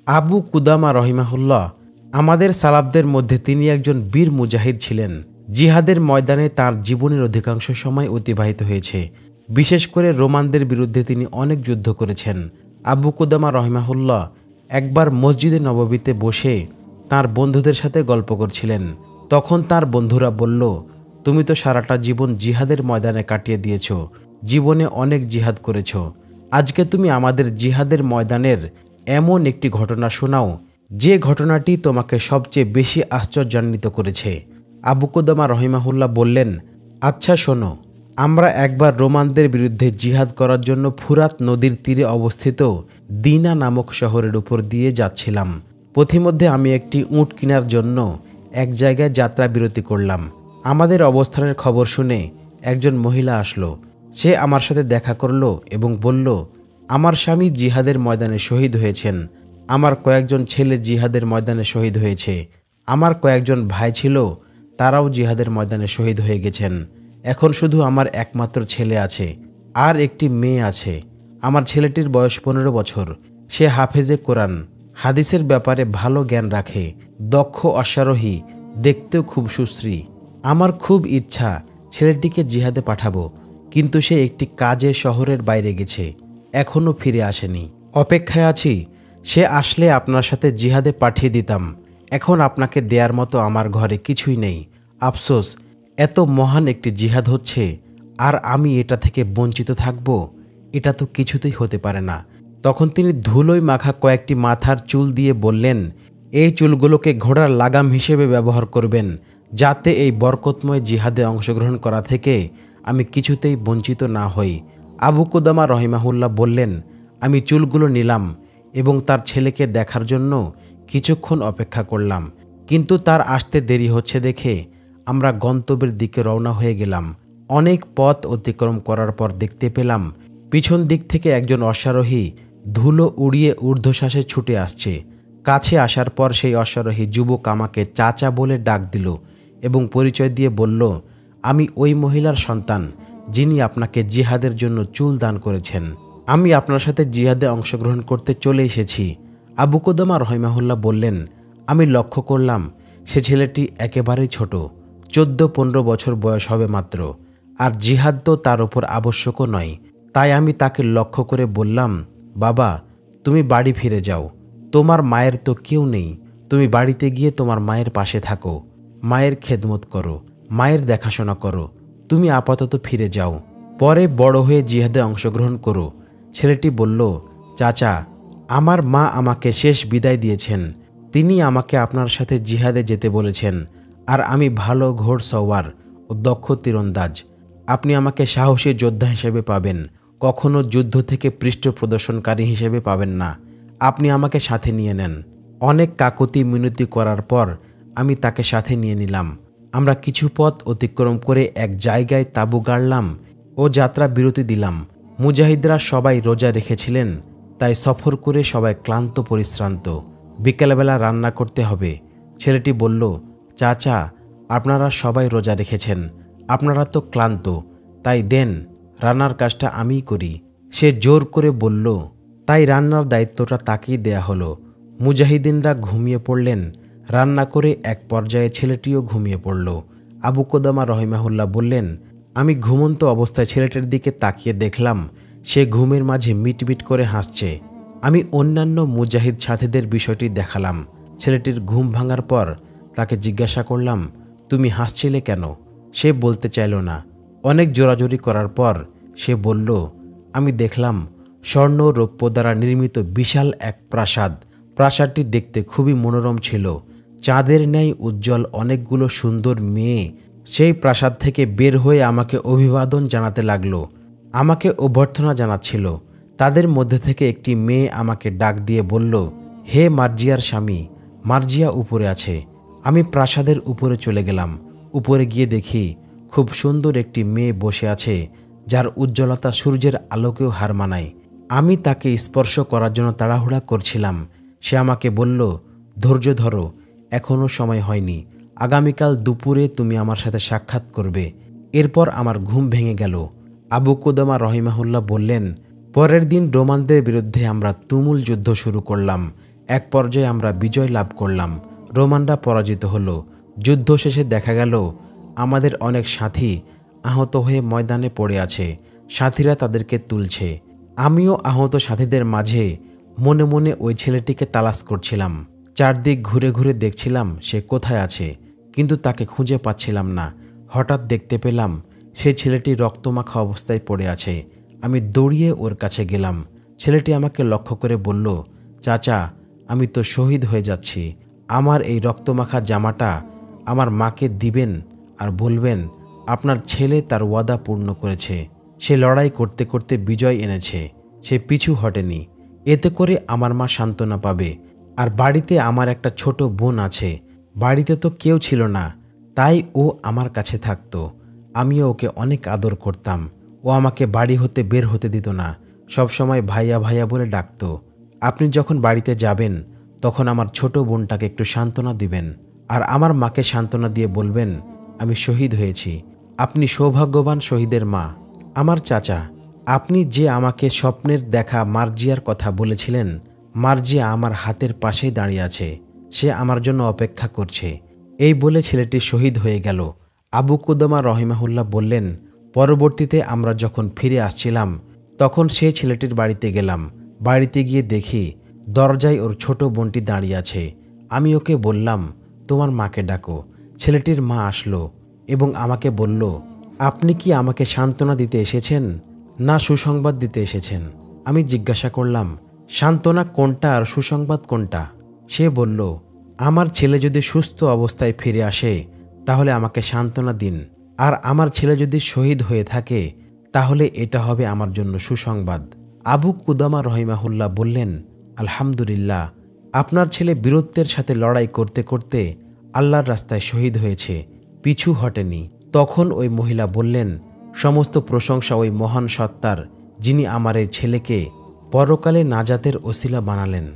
আবু কুদামা রহিমাহুল্লাহ আমাদের সালাফদের মধ্যে তিনি একজন বীর মুজাহিদ ছিলেন। জিহাদের ময়দানে তার জীবনের অধিকাংশ সময় অতিবাহিত হয়েছে। বিশেষ করে রোমানদের বিরুদ্ধে তিনি অনেক যুদ্ধ করেছেন। আবু কুদামা রহিমাহুল্লাহ একবার মসজিদে নববীতে বসে তার বন্ধুদের সাথে গল্প করছিলেন। তখন তার বন্ধুরা বলল, তুমি তো সারাটা জীবন জিহাদের ময়দানে কাটিয়ে দিয়েছ, জীবনে অনেক জিহাদ করেছ, আজকে তুমি আমাদের জিহাদের ময়দানের এমন একটি ঘটনা শোনাও যে ঘটনাটি তোমাকে সবচেয়ে বেশি আশ্চর্যান্বিত করেছে। আবু কুদামা রহিমাহুল্লাহ বললেন, আচ্ছা শোনো, আমরা একবার রোমানদের বিরুদ্ধে জিহাদ করার জন্য ফুরাত নদীর তীরে অবস্থিত দিনা নামক শহরের উপর দিয়ে যাচ্ছিলাম। পথিমধ্যে আমি একটি উট কেনার জন্য এক জায়গায় যাত্রা বিরতি করলাম। আমাদের অবস্থানের খবর শুনে একজন মহিলা আসলো। সে আমার সাথে দেখা করল এবং বলল, আমার স্বামী জিহাদের ময়দানে শহীদ হয়েছেন, আমার কয়েকজন ছেলে জিহাদের ময়দানে শহীদ হয়েছে, আমার কয়েকজন ভাই ছিল, তারাও জিহাদের ময়দানে শহীদ হয়ে গেছেন। এখন শুধু আমার একমাত্র ছেলে আছে, আর একটি মেয়ে আছে। আমার ছেলেটির বয়স 15 বছর। সে হাফেজে কোরআন, হাদিসের ব্যাপারে ভালো জ্ঞান রাখে, দক্ষ অশ্বারোহী, দেখতেও খুব সুশ্রী। আমার খুব ইচ্ছা ছেলেটিকে জিহাদে পাঠাবো, কিন্তু সে একটি কাজে শহরের বাইরে গেছে, এখনও ফিরে আসেনি। অপেক্ষায় আছি, সে আসলে আপনার সাথে জিহাদে পাঠিয়ে দিতাম। এখন আপনাকে দেয়ার মতো আমার ঘরে কিছুই নেই। আফসোস, এত মহান একটি জিহাদ হচ্ছে আর আমি এটা থেকে বঞ্চিত থাকব, এটা তো কিছুতেই হতে পারে না। তখন তিনি ধুলোয় মাখা কয়েকটি মাথার চুল দিয়ে বললেন, এই চুলগুলোকে ঘোড়ার লাগাম হিসেবে ব্যবহার করবেন, যাতে এই বরকতময় জিহাদে অংশগ্রহণ করা থেকে আমি কিছুতেই বঞ্চিত না হই। আবু কুদামা রহিমাহুল্লাহ বললেন, আমি চুলগুলো নিলাম এবং তার ছেলেকে দেখার জন্য কিছুক্ষণ অপেক্ষা করলাম, কিন্তু তার আসতে দেরি হচ্ছে দেখে আমরা গন্তব্যের দিকে রওনা হয়ে গেলাম। অনেক পথ অতিক্রম করার পর দেখতে পেলাম পিছন দিক থেকে একজন অশ্বারোহী ধুলো উড়িয়ে ঊর্ধ্বশ্বাসে ছুটে আসছে। কাছে আসার পর সেই অশ্বারোহী যুবক আমাকে চাচা বলে ডাক দিল এবং পরিচয় দিয়ে বলল, আমি ওই মহিলার সন্তান যিনি আপনাকে জিহাদের জন্য চুল দান করেছেন। আমি আপনার সাথে জিহাদে অংশগ্রহণ করতে চলে এসেছি। আবু কুদামা রহিমাহুল্লাহ বললেন, আমি লক্ষ্য করলাম সে ছেলেটি একেবারেই ছোট, 14-15 বছর বয়স হবে মাত্র, আর জিহাদ তো তার উপর আবশ্যকও নয়। তাই আমি তাকে লক্ষ্য করে বললাম, বাবা, তুমি বাড়ি ফিরে যাও, তোমার মায়ের তো কেউ নেই, তুমি বাড়িতে গিয়ে তোমার মায়ের পাশে থাকো, মায়ের খেদমত করো, মায়ের দেখাশোনা করো, তুমি আপাতত ফিরে যাও, পরে বড় হয়ে জিহাদে অংশগ্রহণ করো। ছেলেটি বলল, চাচা, আমার মা আমাকে শেষ বিদায় দিয়েছেন, তিনি আমাকে আপনার সাথে জিহাদে যেতে বলেছেন, আর আমি ভালো ঘোড়সওয়ার ও দক্ষ তীরন্দাজ। আপনি আমাকে সাহসী যোদ্ধা হিসেবে পাবেন, কখনো যুদ্ধ থেকে পৃষ্ঠ প্রদর্শনকারী হিসেবে পাবেন না। আপনি আমাকে সাথে নিয়ে নেন। অনেক কাকুতি মিনতি করার পর আমি তাকে সাথে নিয়ে নিলাম। আমরা কিছু পথ অতিক্রম করে এক জায়গায় তাঁবু গাড়লাম ও যাত্রা বিরতি দিলাম। মুজাহিদরা সবাই রোজা রেখেছিলেন, তাই সফর করে সবাই ক্লান্ত পরিশ্রান্ত। বিকেলবেলা রান্না করতে হবে। ছেলেটি বলল, চাচা, আপনারা সবাই রোজা রেখেছেন, আপনারা তো ক্লান্ত, তাই দেন, রান্নার কাজটা আমিই করি। সে জোর করে বলল, তাই রান্নার দায়িত্বটা তাকেই দেয়া হলো। মুজাহিদিনরা ঘুমিয়ে পড়লেন। রান্না করে এক পর্যায়ে ছেলেটিও ঘুমিয়ে পড়ল। আবু কুদামা রহিমাহুল্লাহ বললেন, আমি ঘুমন্ত অবস্থায় ছেলেটির দিকে তাকিয়ে দেখলাম সে ঘুমের মাঝে মিটমিট করে হাসছে। আমি অন্যান্য মুজাহিদ সাথীদের বিষয়টি দেখালাম। ছেলেটির ঘুম ভাঙার পর তাকে জিজ্ঞাসা করলাম, তুমি হাসছিলে কেন? সে বলতে চাইল না। অনেক জোরাজোরি করার পর সে বলল, আমি দেখলাম স্বর্ণ রৌপ্য দ্বারা নির্মিত বিশাল এক প্রাসাদ। প্রাসাদটি দেখতে খুবই মনোরম ছিল, চাঁদের ন্যায় উজ্জ্বল। অনেকগুলো সুন্দর মেয়ে সেই প্রাসাদ থেকে বের হয়ে আমাকে অভিবাদন জানাতে লাগলো, আমাকে অভ্যর্থনা জানাচ্ছিল। তাদের মধ্যে থেকে একটি মেয়ে আমাকে ডাক দিয়ে বলল, হে মার্জিয়ার স্বামী, মার্জিয়া উপরে আছে। আমি প্রাসাদের উপরে চলে গেলাম। উপরে গিয়ে দেখি খুব সুন্দর একটি মেয়ে বসে আছে, যার উজ্জ্বলতা সূর্যের আলোকেও হার মানায়। আমি তাকে স্পর্শ করার জন্য তাড়াহুড়া করছিলাম। সে আমাকে বলল, ধৈর্য ধরো, এখনও সময় হয়নি, আগামীকাল দুপুরে তুমি আমার সাথে সাক্ষাৎ করবে। এরপর আমার ঘুম ভেঙে গেল। আবু কুদামা রহিমাহুল্লাহ বললেন, পরের দিন রোমানদের বিরুদ্ধে আমরা তুমুল যুদ্ধ শুরু করলাম। এক পর্যায়ে আমরা বিজয় লাভ করলাম। রোমানরা পরাজিত হলো। যুদ্ধ শেষে দেখা গেল আমাদের অনেক সাথী আহত হয়ে ময়দানে পড়ে আছে। সাথীরা তাদেরকে তুলছে। আমিও আহত সাথীদের মাঝে মনে মনে ওই ছেলেটিকে তালাশ করছিলাম। চারদিক ঘুরে ঘুরে দেখছিলাম সে কোথায় আছে, কিন্তু তাকে খুঁজে পাচ্ছিলাম না। হঠাৎ দেখতে পেলাম সেই ছেলেটি রক্তমাখা অবস্থায় পড়ে আছে। আমি দৌড়িয়ে ওর কাছে গেলাম। ছেলেটি আমাকে লক্ষ্য করে বলল, চাচা, আমি তো শহীদ হয়ে যাচ্ছি। আমার এই রক্তমাখা জামাটা আমার মাকে দিবেন আর বলবেন আপনার ছেলে তার ওয়াদা পূর্ণ করেছে। সে লড়াই করতে করতে বিজয় এনেছে, সে পিছু হটেনি। এতে করে আমার মা সান্ত্বনা পাবে। আর বাড়িতে আমার একটা ছোট বোন আছে। বাড়িতে তো কেউ ছিল না, তাই ও আমার কাছে থাকতো। আমিও ওকে অনেক আদর করতাম। ও আমাকে বাড়ি হতে বের হতে দিত না, সবসময় ভাইয়া ভাইয়া বলে ডাকতো। আপনি যখন বাড়িতে যাবেন তখন আমার ছোট বোনটাকে একটু সান্ত্বনা দিবেন, আর আমার মাকে সান্ত্বনা দিয়ে বলবেন আমি শহীদ হয়েছি। আপনি সৌভাগ্যবান শহীদের মা। আমার চাচা, আপনি যে আমাকে স্বপ্নের দেখা মার্জিয়ার কথা বলেছিলেন, মার্জিয়া আমার হাতের পাশেই দাঁড়িয়ে আছে। সে আমার জন্য অপেক্ষা করছে। এই বলে ছেলেটি শহীদ হয়ে গেল। আবু কুদামা রহিমাহুল্লাহ বললেন, পরবর্তীতে আমরা যখন ফিরে আসছিলাম তখন সেই ছেলেটির বাড়িতে গেলাম। বাড়িতে গিয়ে দেখি দরজায় ওর ছোট বোনটি দাঁড়িয়ে আছে। আমি ওকে বললাম, তোমার মাকে ডাকো। ছেলেটির মা আসলো এবং আমাকে বলল, আপনি কি আমাকে সান্ত্বনা দিতে এসেছেন না সুসংবাদ দিতে এসেছেন? আমি জিজ্ঞাসা করলাম, সান্ত্বনা কোনটা আর সুসংবাদ কোনটা? সে বলল, আমার ছেলে যদি সুস্থ অবস্থায় ফিরে আসে তাহলে আমাকে সান্ত্বনা দিন, আর আমার ছেলে যদি শহীদ হয়ে থাকে তাহলে এটা হবে আমার জন্য সুসংবাদ। আবু কুদামা রহিমাহুল্লাহ বললেন, আলহামদুলিল্লাহ, আপনার ছেলে বীরত্বের সাথে লড়াই করতে করতে আল্লাহর রাস্তায় শহীদ হয়েছে, পিছু হটেনি। তখন ওই মহিলা বললেন, সমস্ত প্রশংসা ওই মহান সত্তার, যিনি আমার এই ছেলেকে পরকালে নাজাতের ওসিলা বানালেন।